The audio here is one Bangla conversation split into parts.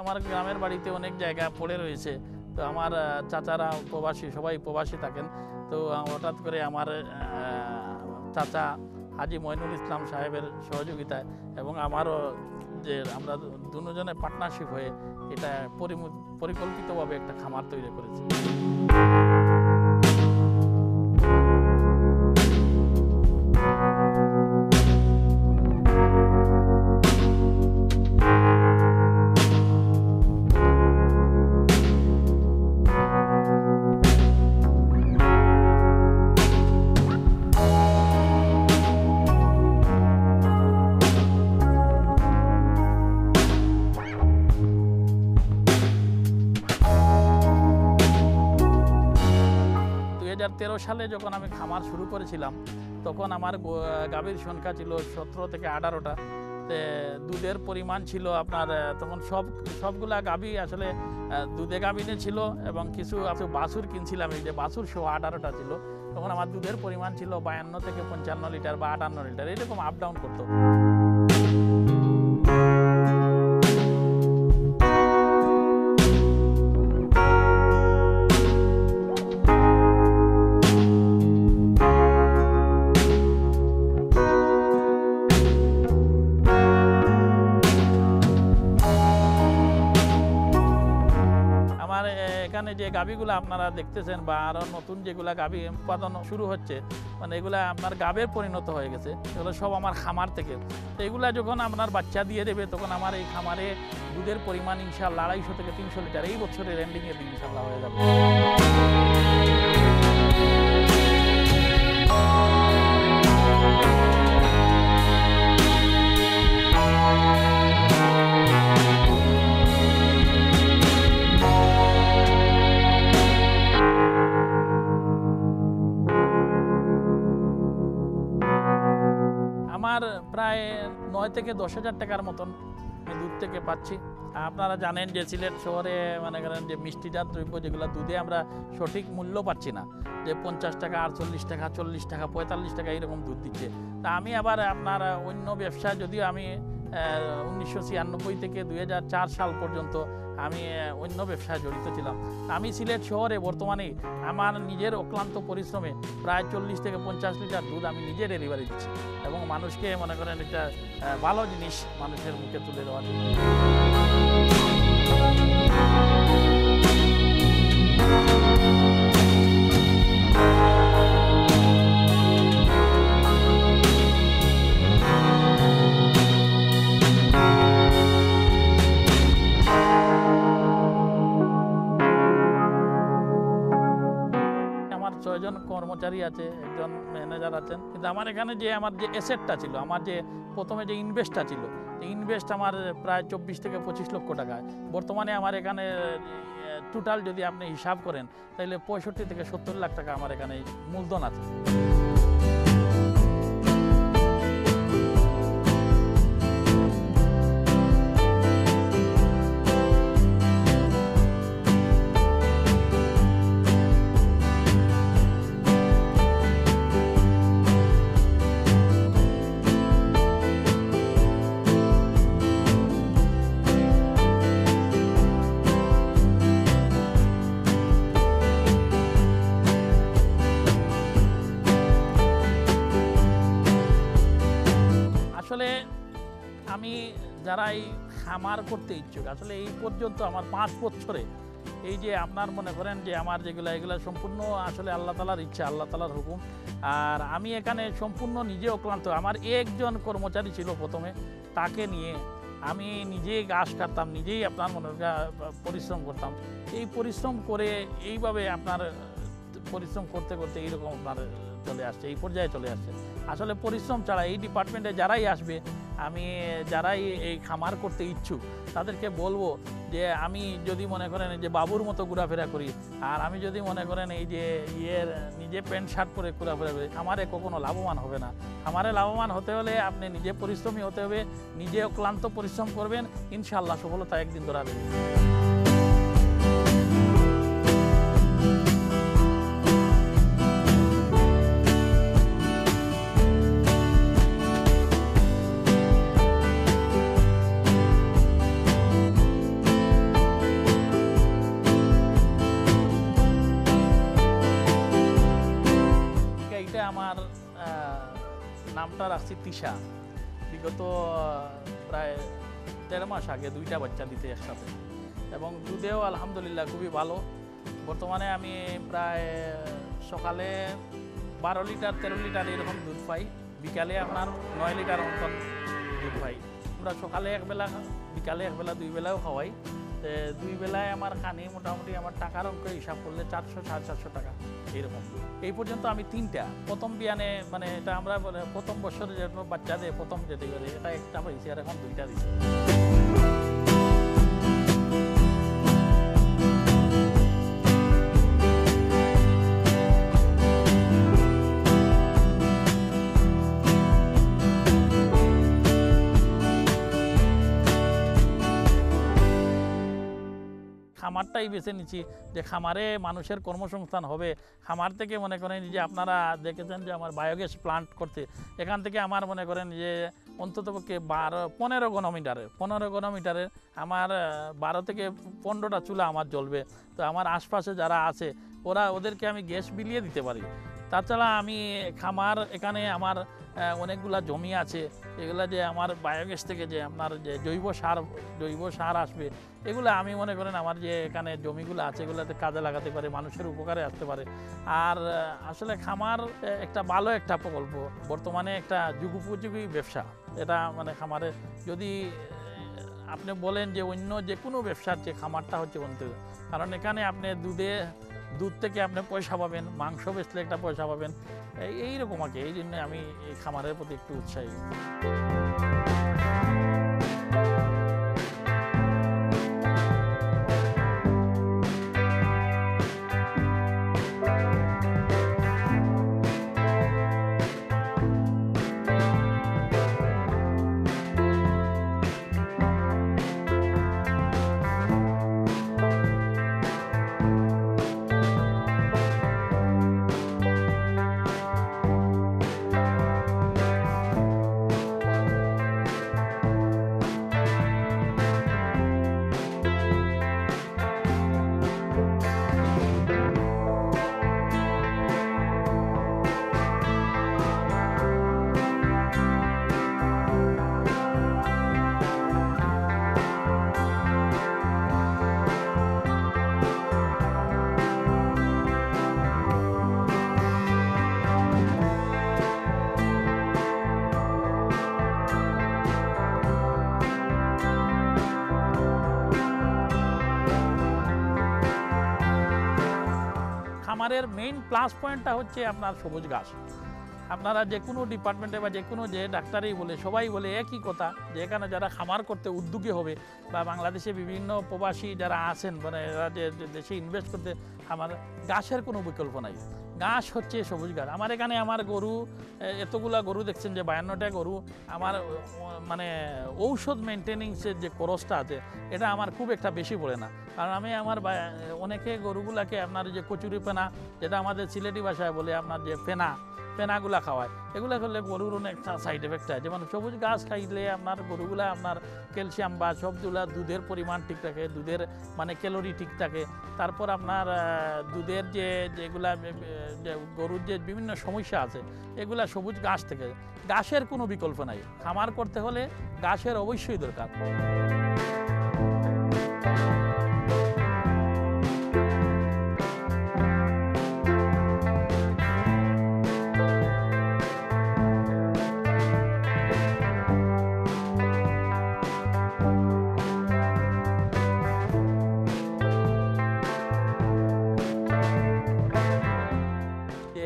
আমার গ্রামের বাড়িতে অনেক জায়গা পড়ে রয়েছে। তো আমার চাচারা প্রবাসী, সবাই প্রবাসী থাকেন। তো হঠাৎ করে আমার চাচা হাজি মঈনুল ইসলাম সাহেবের সহযোগিতায় এবং আমারও যে আমরা দুজনে পার্টনারশিপ হয়ে এটা পরিকল্পিতভাবে একটা খামার তৈরি করেছি। 2013 সালে যখন আমি খামার শুরু করেছিলাম তখন আমার গাভীর সংখ্যা ছিল 17 থেকে 18টা। দুধের পরিমাণ ছিল আপনার তখন সবগুলা গাভী আসলে দুধে গাভীনে ছিল এবং কিছু বাছুর কিনছিলাম, এই যে বাছুর সহ 18টা ছিল। তখন আমার দুধের পরিমাণ ছিল 52 থেকে 55 লিটার বা 58 লিটার, এরকম আপ ডাউন করতো। এখানে যে গাভীগুলো আপনারা দেখতেছেন বা আরও নতুন যেগুলা গাভী উৎপাদন শুরু হচ্ছে, মানে এগুলা আপনার গাভীর পরিণত হয়ে গেছে, এগুলো সব আমার খামার থেকে। তো এগুলা যখন আপনার বাচ্চা দিয়ে দেবে তখন আমার এই খামারে দুধের পরিমাণ ইনশাআল্লাহ 250 থেকে 300 লিটার এই বছরের এন্ডিংয়ের দিন ইনশাআল্লাহ হয়ে যাবে। আমার প্রায় 9 থেকে 10,000 টাকার মতন দুধ থেকে পাচ্ছি। আপনারা জানেন যে সিলেট শহরে মনে করেন যে মিষ্টিজাত দ্রব্য যেগুলো দুধে আমরা সঠিক মূল্য পাচ্ছি না, যে 50 টাকা, 48 টাকা, 40 টাকা, 45 টাকা এরকম দুধ দিচ্ছে। তা আমি আবার আপনার অন্য ব্যবসা, যদিও আমি 1996 থেকে 2004 সাল পর্যন্ত আমি অন্য ব্যবসায় জড়িত ছিলাম। আমি সিলেট শহরে বর্তমানে আমার নিজের অক্লান্ত পরিশ্রমে প্রায় 40 থেকে 50 লিটার দুধ আমি নিজে ডেলিভারি দিচ্ছি এবং মানুষকে মনে করেন একটা ভালো জিনিস মানুষের মুখে তুলে দেওয়ার জন্য। জন কর্মচারী আছে, একজন ম্যানেজার আছেন। কিন্তু আমার এখানে যে আমার যে অ্যাসেটটা ছিল, আমার যে প্রথমে যে ইনভেস্টটা ছিল, ইনভেস্ট আমার প্রায় 24 থেকে 25 লক্ষ টাকা। বর্তমানে আমার এখানে টোটাল যদি আপনি হিসাব করেন তাহলে 65 থেকে 70 লাখ টাকা আমার এখানে মূলধন আছে। আসলে আমি যারা এই খামার করতে ইচ্ছুক, আসলে এই পর্যন্ত আমার 5 বছরে এই যে আপনার মনে করেন যে আমার এগুলো সম্পূর্ণ আসলে আল্লাহ তাআলার ইচ্ছা, আল্লাহ তাআলার হুকুম। আর আমি এখানে সম্পূর্ণ নিজে অক্লান্ত। আমার একজন কর্মচারী ছিল প্রথমে, তাকে নিয়ে আমি নিজেই ঘাস কাটতাম, নিজেই আপনার মনে পরিশ্রম করতাম। এই পরিশ্রম করে এইভাবে আপনার পরিশ্রম করতে করতে এইরকম আপনার চলে আসছে, এই পর্যায়ে চলে আসছে। আসলে পরিশ্রম ছাড়া এই ডিপার্টমেন্টে যারাই আসবে, আমি যারাই এই খামার করতে ইচ্ছুক তাদেরকে বলবো যে আমি যদি মনে করেন যে বাবুর মতো ঘোরাফেরা করি, আর আমি যদি মনে করেন এই যে নিজে প্যান্ট শার্ট পরে ঘোরাফেরা করি, খামারে কখনো লাভবান হবে না। খামারে লাভবান হতে হলে আপনি নিজে পরিশ্রমী হতে হবে, নিজে অক্লান্ত পরিশ্রম করবেন, ইনশাআল্লাহ সফলতা একদিন ধরাবে। খামারটা রাখছি তিশা, বিগত প্রায় ১.৫ মাস আগে 2টা বাচ্চা দিতে একসাথে, এবং দুধেও আলহামদুলিল্লাহ খুবই ভালো। বর্তমানে আমি প্রায় সকালে 12 লিটার 13 লিটার এরকম দুধ পাই, বিকালে আপনার 9 লিটার মতন দুধ পাই। আমরা সকালে একবেলা, বিকালে একবেলা, 2 বেলাও খাওয়াই। 2 বেলায় আমার খানি মোটামুটি আমার টাকার অঙ্ক হিসাব করলে 400 450 টাকা এরকম। এই পর্যন্ত আমি 3টা প্রথম বিয়ানে, মানে এটা আমরা প্রথম বছরে যে বাচ্চা দেয় প্রথম যেতে করে, এটা একটা পাইছি আর এখন 2টা দিচ্ছি। খামারটাই বেছে নিচ্ছি যে খামারে মানুষের কর্মসংস্থান হবে। খামার থেকে মনে করেন যে আপনারা দেখেছেন যে আমার বায়োগ্যাস প্লান্ট করতে, এখান থেকে আমার মনে করেন যে অন্ততপক্ষে 15 ঘনমিটারের আমার 12 থেকে 15টা চুলা আমার জ্বলবে। তো আমার আশপাশে যারা আছে ওদেরকে আমি গ্যাস বিলিয়ে দিতে পারি। তাছাড়া আমি খামার এখানে আমার অনেকগুলা জমি আছে, এগুলা যে আমার বায়োগ্যাস থেকে যে আপনার যে জৈব সার আসবে, এগুলো আমি মনে করেন আমার যে এখানে জমিগুলো আছে এগুলোতে কাজে লাগাতে পারে, মানুষের উপকারে আসতে পারে। আর আসলে খামার একটা ভালো একটা প্রকল্প, বর্তমানে একটা যুগোপযোগী ব্যবসা এটা। মানে খামারে যদি আপনি বলেন যে অন্য যে কোনো ব্যবসার যে খামারটা হচ্ছে বলতে, কারণ এখানে আপনি দুধ থেকে আপনি পয়সা পাবেন, মাংস বেচলে একটা পয়সা পাবেন, এইরকম আর কি। এই জন্য আমি এই খামারের প্রতি একটু উৎসাহী। খামারের মেইন প্লাস পয়েন্টটা হচ্ছে আপনার সবুজ ঘাস। আপনারা যে কোনো ডিপার্টমেন্টে বা যে কোনো যে ডাক্তারই বলে, সবাই বলে একই কথা যে এখানে যারা খামার করতে উদ্যোগী হবে বা বাংলাদেশে বিভিন্ন প্রবাসী যারা আছেন, মানে এরা যে দেশে ইনভেস্ট করতে, আমার ঘাসের কোনো বিকল্প নাই। ঘাস হচ্ছে সবুজ ঘাস। আমার এখানে আমার গরু, এতগুলা গরু দেখছেন যে 52টা গরু, আমার মানে ঔষধ মেনটেনেন্সের যে খরচটা আছে এটা আমার খুব একটা বেশি পড়ে না। কারণ আমি আমার অনেকে গরুগুলাকে আপনার যে কচুরি ফেনা, যেটা আমাদের সিলেটি ভাষায় বলে আপনার যে ফেনাগুলা খাওয়ায়, এগুলো করলে গরুর অনেক সাইড এফেক্ট হয়। যেমন সবুজ ঘাস খাইলে আপনার গরুগুলা আপনার ক্যালসিয়াম বা সবগুলা দুধের পরিমাণ ঠিক থাকে, দুধের মানে ক্যালোরি ঠিক থাকে। তারপর আপনার দুধের যেগুলা গরুর যে বিভিন্ন সমস্যা আছে এগুলা সবুজ ঘাস থেকে। ঘাসের কোনো বিকল্প নাই, খামার করতে হলে ঘাসের অবশ্যই দরকার।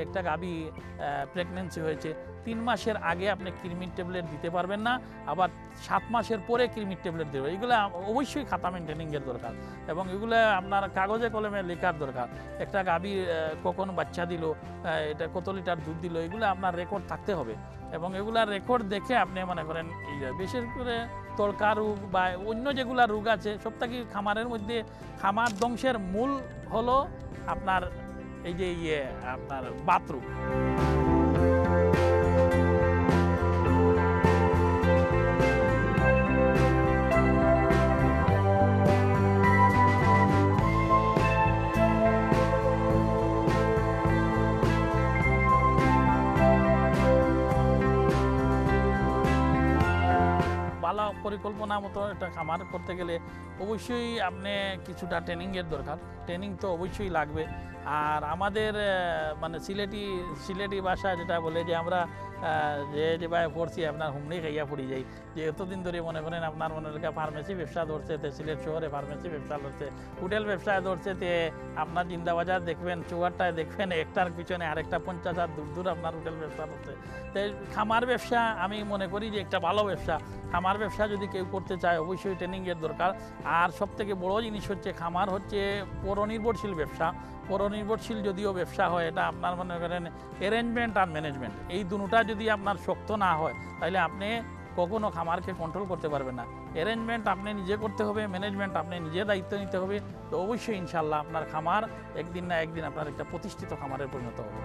একটা গাভী প্রেগনেন্সি হয়েছে, 3 মাসের আগে আপনি কৃমির ট্যাবলেট দিতে পারবেন না, আবার 7 মাসের পরে কৃমির ট্যাবলেট দেবে। এগুলো অবশ্যই খাতা মেনটেনিংয়ের দরকার, এবং এগুলো আপনার কাগজে কলমে লেখার দরকার। একটা গাভী কখন বাচ্চা দিল, এটা কত লিটার দুধ দিল, এগুলো আপনার রেকর্ড থাকতে হবে। এবং এগুলার রেকর্ড দেখে আপনি মনে করেন বিশেষ করে তড়কা রোগ বা অন্য যেগুলা রোগ আছে, সব থেকে খামারের মধ্যে খামার ধ্বংসের মূল হলো আপনার এই যে আপনার বাথরুম। পরিকল্পনা মতো একটা খামার করতে গেলে অবশ্যই আপনি কিছুটা ট্রেনিংয়ের দরকার। ট্রেনিং তো অবশ্যই লাগবে। আর আমাদের মানে সিলেটি ভাষায় যেটা বলে যে আমরা যেভাবে পড়ছি আপনার হুমনি খাইয়া পড়ি যাই, যে এতদিন ধরে মনে করেন আপনার মনে রেখা ফার্মেসি ব্যবসা ধরছে, তে সিলেট শহরে ফার্মেসি ব্যবসা ধরছে, হোটেল ব্যবসায় ধরছে, তে আপনার জিন্দাবাজার দেখবেন, চুয়ারটায় দেখবেন একটার পিছনে আরেকটা 50,000 দূর দূর আপনার হোটেল ব্যবসা করছে। তো খামার ব্যবসা আমি মনে করি যে একটা ভালো ব্যবসা। খামার ব্যবসা যদি কেউ করতে চায় অবশ্যই ট্রেনিংয়ের দরকার। আর সবথেকে বড় জিনিস হচ্ছে খামার হচ্ছে পরনির্ভরশীল ব্যবসা। পরনির্ভরশীল যদিও ব্যবসা হয়, এটা আপনার মনে করেন অ্যারেঞ্জমেন্ট আর ম্যানেজমেন্ট, এই দুটোটা যদি আপনার শক্ত না হয় তাহলে আপনি কখনো খামারকে কন্ট্রোল করতে পারবেন না। অ্যারেঞ্জমেন্ট আপনি নিজে করতে হবে, ম্যানেজমেন্ট আপনি নিজে দায়িত্ব নিতে হবে। তো অবশ্যই ইনশাল্লাহ আপনার খামার একদিন না একদিন আপনার একটা প্রতিষ্ঠিত খামারে পরিণত হবে।